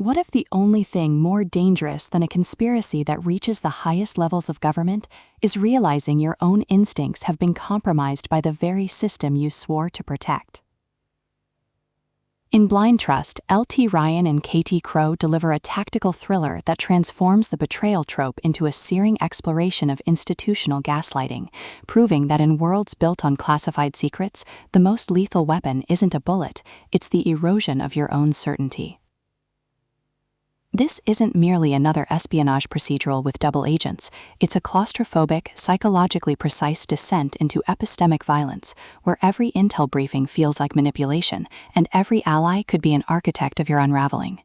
What if the only thing more dangerous than a conspiracy that reaches the highest levels of government is realizing your own instincts have been compromised by the very system you swore to protect? In Blind Trust, L.T. Ryan and K.T. Crowe deliver a tactical thriller that transforms the betrayal trope into a searing exploration of institutional gaslighting, proving that in worlds built on classified secrets, the most lethal weapon isn't a bullet, it's the erosion of your own certainty. This isn't merely another espionage procedural with double agents, it's a claustrophobic, psychologically precise descent into epistemic violence, where every intel briefing feels like manipulation, and every ally could be an architect of your unraveling.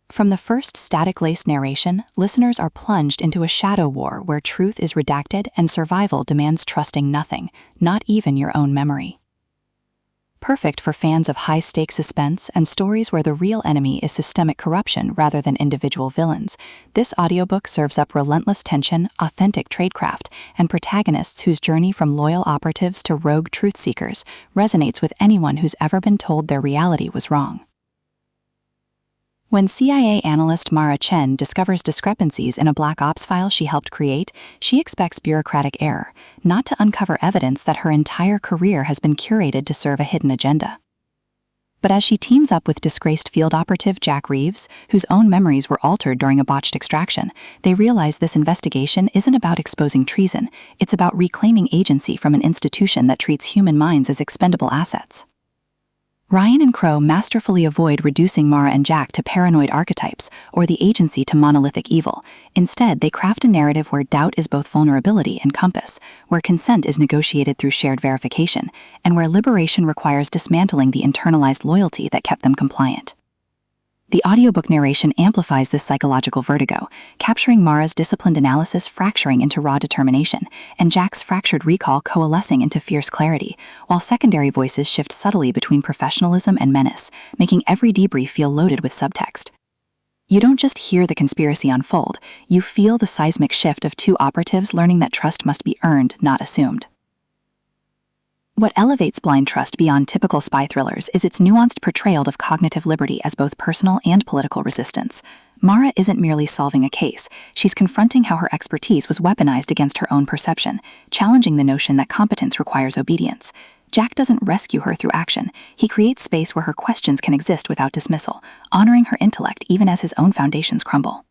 From the first static-laced narration, listeners are plunged into a shadow war where truth is redacted and survival demands trusting nothing, not even your own memory. Perfect for fans of high-stakes suspense and stories where the real enemy is systemic corruption rather than individual villains, this audiobook serves up relentless tension, authentic tradecraft, and protagonists whose journey from loyal operatives to rogue truth-seekers resonates with anyone who's ever been told their reality was wrong. When CIA analyst Mara Chen discovers discrepancies in a black ops file she helped create, she expects bureaucratic error, not to uncover evidence that her entire career has been curated to serve a hidden agenda. But as she teams up with disgraced field operative Jack Reeves, whose own memories were altered during a botched extraction, they realize this investigation isn't about exposing treason, it's about reclaiming agency from an institution that treats human minds as expendable assets. Ryan and Crowe masterfully avoid reducing Mara and Jack to paranoid archetypes or the agency to monolithic evil. Instead, they craft a narrative where doubt is both vulnerability and compass, where consent is negotiated through shared verification, and where liberation requires dismantling the internalized loyalty that kept them compliant. The audiobook narration amplifies this psychological vertigo, capturing Mara's disciplined analysis fracturing into raw determination, and Jack's fractured recall coalescing into fierce clarity, while secondary voices shift subtly between professionalism and menace, making every debrief feel loaded with subtext. You don't just hear the conspiracy unfold, you feel the seismic shift of two operatives learning that trust must be earned, not assumed. What elevates Blind Trust beyond typical spy thrillers is its nuanced portrayal of cognitive liberty as both personal and political resistance. Mara isn't merely solving a case, she's confronting how her expertise was weaponized against her own perception, challenging the notion that competence requires obedience. Jack doesn't rescue her through action, he creates space where her questions can exist without dismissal, honoring her intellect even as his own foundations crumble.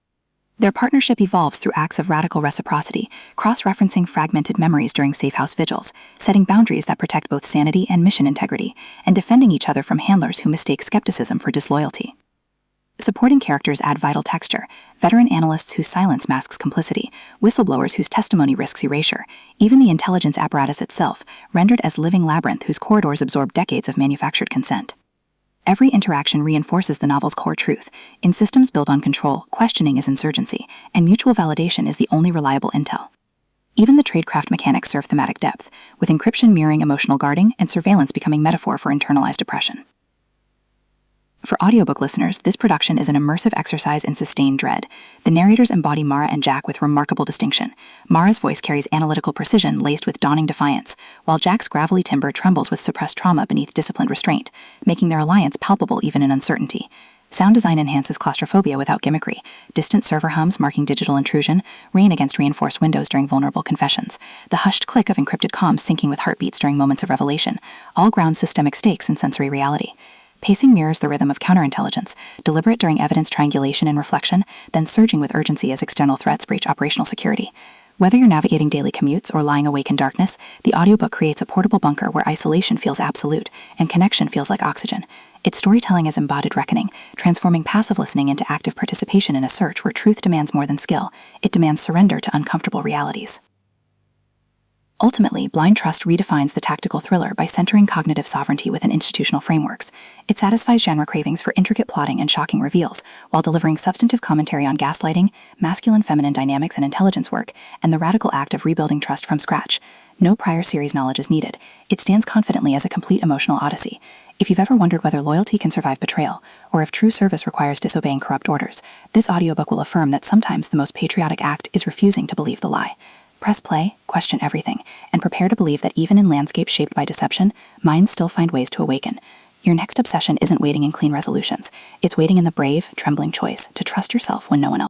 Their partnership evolves through acts of radical reciprocity, cross-referencing fragmented memories during safe-house vigils, setting boundaries that protect both sanity and mission integrity, and defending each other from handlers who mistake skepticism for disloyalty. Supporting characters add vital texture, veteran analysts whose silence masks complicity, whistleblowers whose testimony risks erasure, even the intelligence apparatus itself, rendered as living labyrinth whose corridors absorb decades of manufactured consent. Every interaction reinforces the novel's core truth. In systems built on control, questioning is insurgency, and mutual validation is the only reliable intel. Even the tradecraft mechanics serve thematic depth, with encryption mirroring emotional guarding and surveillance becoming metaphor for internalized oppression. For audiobook listeners, this production is an immersive exercise in sustained dread. The narrators embody Mara and Jack with remarkable distinction. Mara's voice carries analytical precision laced with dawning defiance, while Jack's gravelly timbre trembles with suppressed trauma beneath disciplined restraint, making their alliance palpable even in uncertainty. Sound design enhances claustrophobia without gimmickry. Distant server hums marking digital intrusion rain against reinforced windows during vulnerable confessions. The hushed click of encrypted comms syncing with heartbeats during moments of revelation, all ground systemic stakes in sensory reality. Pacing mirrors the rhythm of counterintelligence, deliberate during evidence triangulation and reflection, then surging with urgency as external threats breach operational security. Whether you're navigating daily commutes or lying awake in darkness, the audiobook creates a portable bunker where isolation feels absolute and connection feels like oxygen. Its storytelling is embodied reckoning, transforming passive listening into active participation in a search where truth demands more than skill, it demands surrender to uncomfortable realities. Ultimately, Blind Trust redefines the tactical thriller by centering cognitive sovereignty within institutional frameworks. It satisfies genre cravings for intricate plotting and shocking reveals, while delivering substantive commentary on gaslighting, masculine-feminine dynamics and intelligence work, and the radical act of rebuilding trust from scratch. No prior series knowledge is needed. It stands confidently as a complete emotional odyssey. If you've ever wondered whether loyalty can survive betrayal, or if true service requires disobeying corrupt orders, this audiobook will affirm that sometimes the most patriotic act is refusing to believe the lie. Press play, question everything, and prepare to believe that even in landscapes shaped by deception, minds still find ways to awaken. Your next obsession isn't waiting in clean resolutions. It's waiting in the brave, trembling choice to trust yourself when no one else